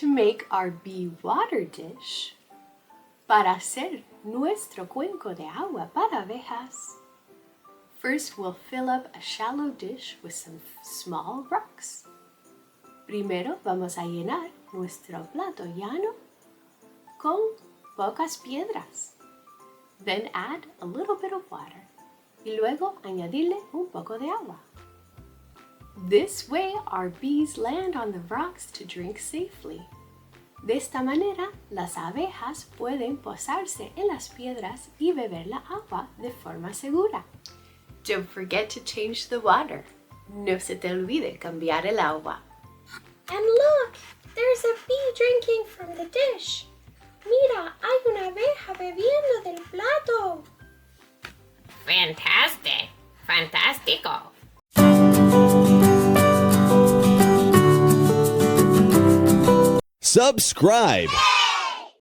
To make our bee water dish, para hacer nuestro cuenco de agua para abejas, first we'll fill up a shallow dish with some small rocks. Primero vamos a llenar nuestro plato llano con pocas piedras. Then add a little bit of water y luego añadirle un poco de agua. This way our bees land on the rocks to drink safely. De esta manera, las abejas pueden posarse en las piedras y beber la agua de forma segura. Don't forget to change the water. No se te olvide cambiar el agua. And look, there's a bee drinking from the dish. Mira, hay una abeja bebiendo del plato. Fantastic! Fantastico! Subscribe.